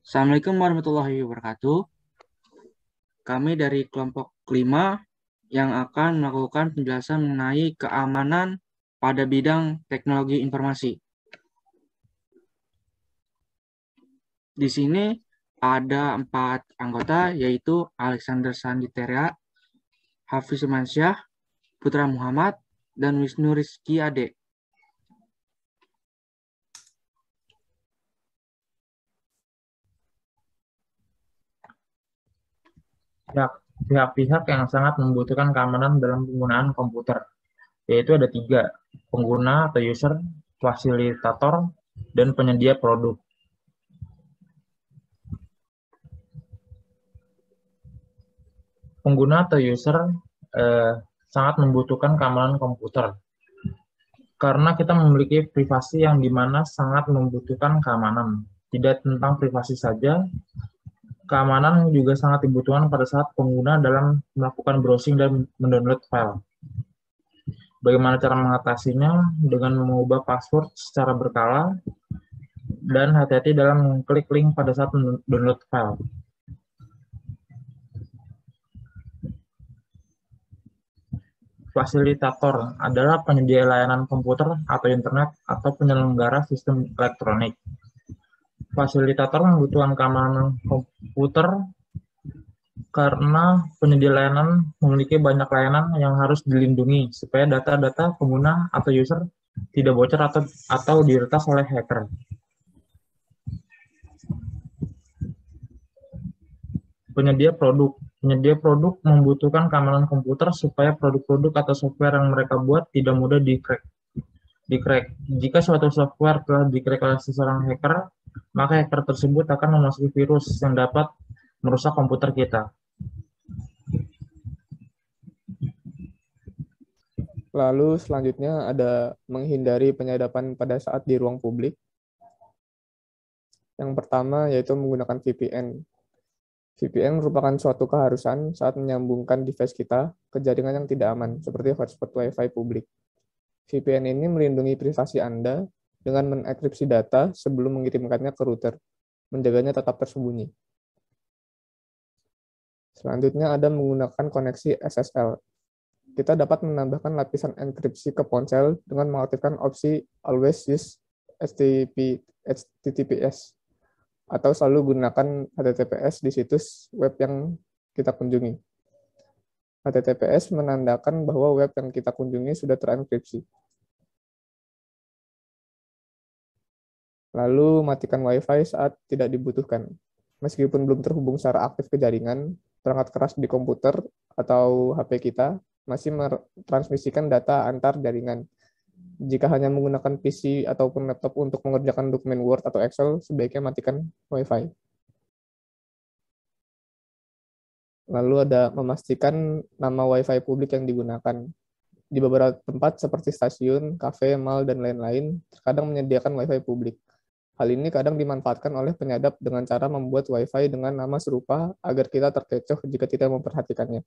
Assalamualaikum warahmatullahi wabarakatuh. Kami dari kelompok 5 yang akan melakukan penjelasan mengenai keamanan pada bidang teknologi informasi. Di sini ada 4 anggota, yaitu Alexander Sanditeria, Hafiz Mansyah, Putra Muhammad, dan Wisnu Rizky Ade. Pihak-pihak yang sangat membutuhkan keamanan dalam penggunaan komputer, yaitu ada 3, pengguna atau user, fasilitator, dan penyedia produk. Pengguna atau user sangat membutuhkan keamanan komputer, karena kita memiliki privasi yang dimana sangat membutuhkan keamanan. Tidak tentang privasi saja, keamanan juga sangat dibutuhkan pada saat pengguna dalam melakukan browsing dan mendownload file. Bagaimana cara mengatasinya? Dengan mengubah password secara berkala dan hati-hati dalam mengklik link pada saat mendownload file. Fasilitator adalah penyedia layanan komputer atau internet atau penyelenggara sistem elektronik. Fasilitator membutuhkan keamanan komputer karena penyedia layanan memiliki banyak layanan yang harus dilindungi supaya data-data pengguna atau user tidak bocor atau diretas oleh hacker. Penyedia produk membutuhkan keamanan komputer supaya produk-produk atau software yang mereka buat tidak mudah di-crack. Jika suatu software telah di-crack oleh seseorang hacker, maka hacker tersebut akan memasuki virus yang dapat merusak komputer kita. Lalu selanjutnya ada menghindari penyadapan pada saat di ruang publik. Yang pertama yaitu menggunakan VPN. VPN merupakan suatu keharusan saat menyambungkan device kita ke jaringan yang tidak aman, seperti hotspot Wi-Fi publik. VPN ini melindungi privasi Anda dengan menenkripsi data sebelum mengirimkannya ke router, menjaganya tetap tersembunyi. Selanjutnya ada menggunakan koneksi SSL. Kita dapat menambahkan lapisan enkripsi ke ponsel dengan mengaktifkan opsi Always Use HTTPS atau selalu gunakan HTTPS di situs web yang kita kunjungi. HTTPS menandakan bahwa web yang kita kunjungi sudah terenkripsi. Lalu matikan Wi-Fi saat tidak dibutuhkan. Meskipun belum terhubung secara aktif ke jaringan, perangkat keras di komputer atau HP kita masih metransmisikan data antar jaringan. Jika hanya menggunakan PC ataupun laptop untuk mengerjakan dokumen Word atau Excel, sebaiknya matikan Wi-Fi. Lalu ada memastikan nama Wi-Fi publik yang digunakan. Di beberapa tempat seperti stasiun, kafe, mal, dan lain-lain, terkadang menyediakan Wi-Fi publik. Hal ini kadang dimanfaatkan oleh penyadap dengan cara membuat Wi-Fi dengan nama serupa agar kita terkecoh jika tidak memperhatikannya.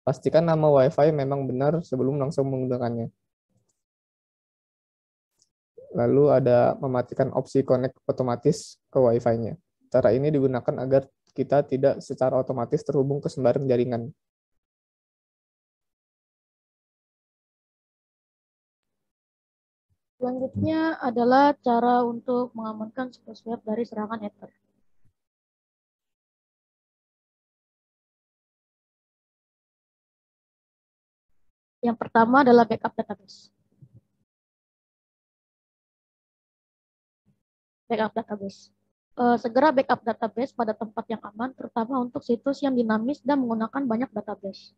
Pastikan nama Wi-Fi memang benar sebelum langsung menggunakannya. Lalu ada mematikan opsi connect otomatis ke Wi-Fi-nya. Cara ini digunakan agar kita tidak secara otomatis terhubung ke sembarang jaringan. Selanjutnya adalah cara untuk mengamankan situs web dari serangan hacker. Yang pertama adalah backup database. Segera backup database pada tempat yang aman, terutama untuk situs yang dinamis dan menggunakan banyak database.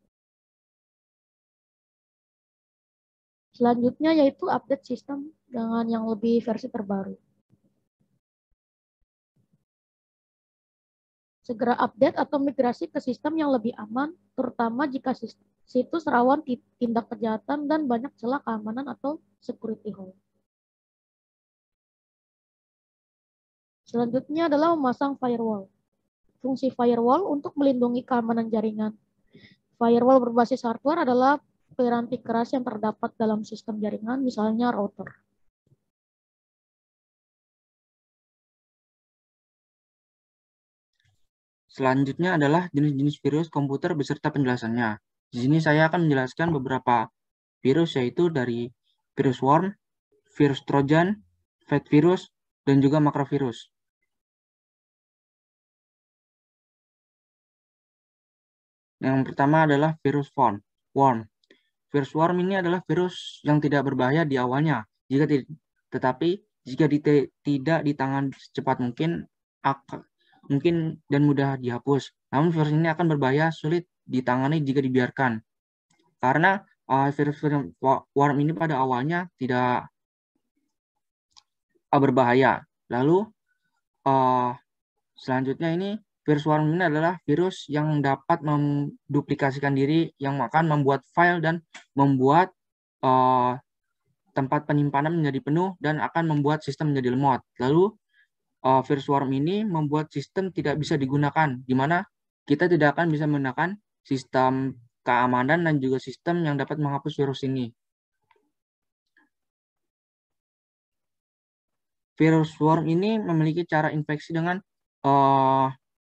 Selanjutnya yaitu update sistem dengan yang lebih versi terbaru. Segera update atau migrasi ke sistem yang lebih aman, terutama jika situs rawan tindak kejahatan dan banyak celah keamanan atau security hole. Selanjutnya adalah memasang firewall. Fungsi firewall untuk melindungi keamanan jaringan. Firewall berbasis hardware adalah piranti keras yang terdapat dalam sistem jaringan, misalnya router. Selanjutnya adalah jenis-jenis virus komputer beserta penjelasannya. Di sini saya akan menjelaskan beberapa virus, yaitu dari virus worm, virus trojan, fat virus, dan juga makrovirus. Yang pertama adalah virus worm. Virus worm ini adalah virus yang tidak berbahaya di awalnya, tetapi jika tidak ditangani secepat mungkin dan mudah dihapus. Namun virus ini akan berbahaya, sulit ditangani jika dibiarkan. Karena virus worm ini pada awalnya tidak berbahaya. Lalu selanjutnya ini virus worm ini adalah virus yang dapat menduplikasikan diri, yang akan membuat file dan membuat tempat penyimpanan menjadi penuh dan akan membuat sistem menjadi lemot. Lalu virus worm ini membuat sistem tidak bisa digunakan, di mana kita tidak akan bisa menggunakan sistem keamanan dan juga sistem yang dapat menghapus virus ini. Virus worm ini memiliki cara infeksi dengan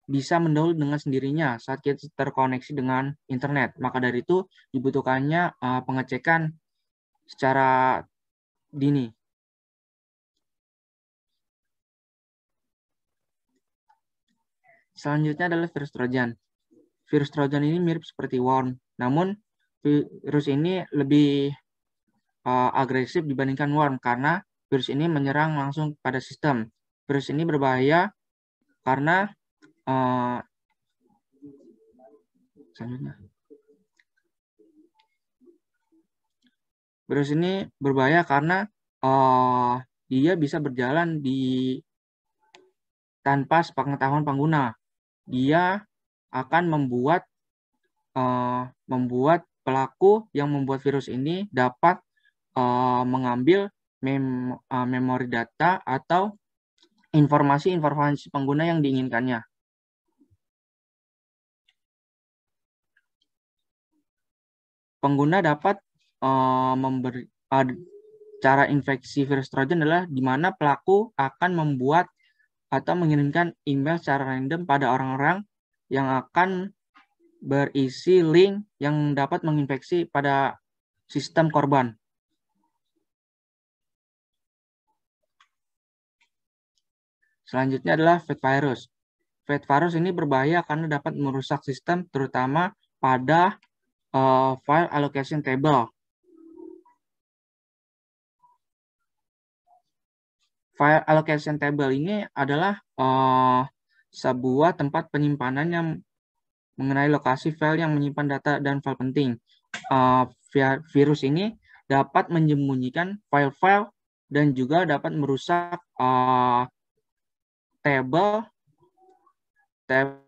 bisa mendownload dengan sendirinya saat kita terkoneksi dengan internet. Maka dari itu dibutuhkannya pengecekan secara dini. Selanjutnya adalah virus trojan. Virus trojan ini mirip seperti worm, namun virus ini lebih agresif dibandingkan worm karena virus ini menyerang langsung pada sistem. Virus ini berbahaya karena virus ini berbahaya karena dia bisa berjalan tanpa sepengetahuan pengguna. Dia akan membuat pelaku yang membuat virus ini dapat mengambil memori data atau informasi pengguna yang diinginkannya. Pengguna dapat cara infeksi virus trojan adalah di mana pelaku akan membuat atau mengirimkan email secara random pada orang-orang yang akan berisi link yang dapat menginfeksi pada sistem korban. Selanjutnya adalah fat virus. Fat virus ini berbahaya karena dapat merusak sistem, terutama pada file allocation table. File allocation table ini adalah sebuah tempat penyimpanan yang mengenai lokasi file yang menyimpan data dan file penting. Virus ini dapat menyembunyikan file-file dan juga dapat merusak table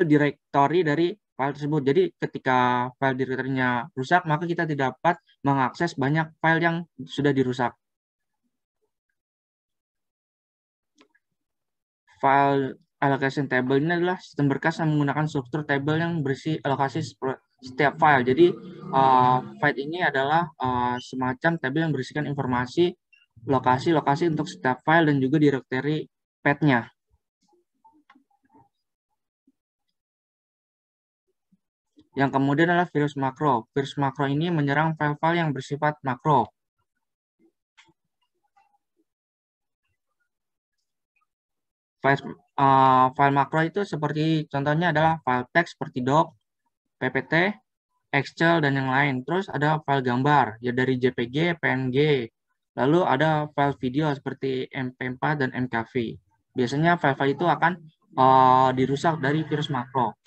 directory dari file tersebut. Jadi ketika file directory-nya rusak, maka kita tidak dapat mengakses banyak file yang sudah dirusak. File allocation table ini adalah sistem berkas yang menggunakan struktur table yang berisi alokasi setiap file. Jadi file ini adalah semacam table yang berisikan informasi lokasi-lokasi untuk setiap file dan juga directory path-nya. Yang kemudian adalah virus makro. Virus makro ini menyerang file-file yang bersifat makro. File makro itu seperti contohnya adalah file teks seperti doc, PPT, Excel, dan yang lain. Terus ada file gambar, ya dari JPG, PNG. Lalu ada file video seperti MP4 dan MKV. Biasanya file-file itu akan dirusak dari virus makro.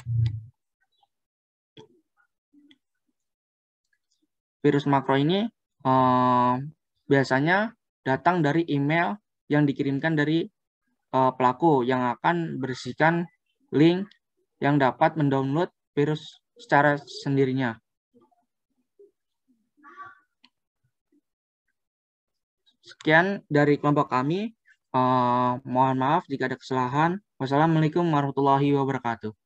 Virus makro ini biasanya datang dari email yang dikirimkan dari pelaku yang akan berisikan link yang dapat mendownload virus secara sendirinya. Sekian dari kelompok kami. Mohon maaf jika ada kesalahan. Wassalamualaikum warahmatullahi wabarakatuh.